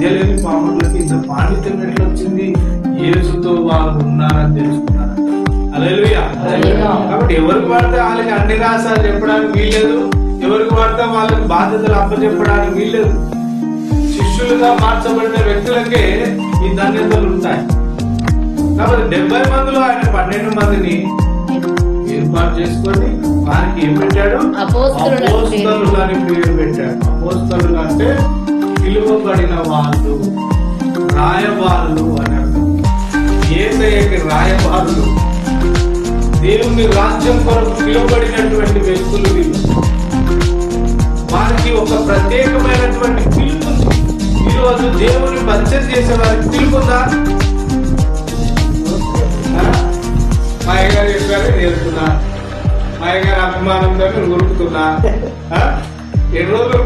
విద్య లేని పాములకి ఇంత పాండిత్యం ఎట్లా వచ్చింది? యేసుతో వారు ఉన్నారని తెలుసుకున్నారు. హల్లెలూయా. కాబట్టి ఎవరికి పడితే వాళ్ళకి అన్ని రాసాలు చెప్పడానికి వీల్లేదు, ఎవరికి పడితే వాళ్ళకి బాధ్యతలు అప్పచెప్పడానికి వీల్లేదు. శిష్యులుగా మార్చబడిన వ్యక్తులకే ఈ ధన్యతలు ఉంటాయి. కాబట్టి 70 మందిలో ఆయన 12 మందిని ఏర్పాటు చేసుకొని వారికి ఏం పెట్టాడు? అపోస్తలులు అని పేరు పెట్టాడు. అపోస్తలులు అంటే పిలువబడిన వాళ్ళు, రాయబారులు అని అర్థం. యేసయ్యకి రాయబారులు, దేవుని రాజ్యం కొరకు పిలువబడినటువంటి వ్యక్తులు వీళ్ళు. వారికి ఒక ప్రత్యేకమైనటువంటి పిలుపు ఉంది. ఈరోజు దేవుని పరిచయం చేసే వారికి పిలుపుందా? మా అయ్యగారు చెప్పారు నేర్చుకున్నా, మా అయ్యగారు అభిమానంతో ఉరుకుతున్నా, 7 రోజులు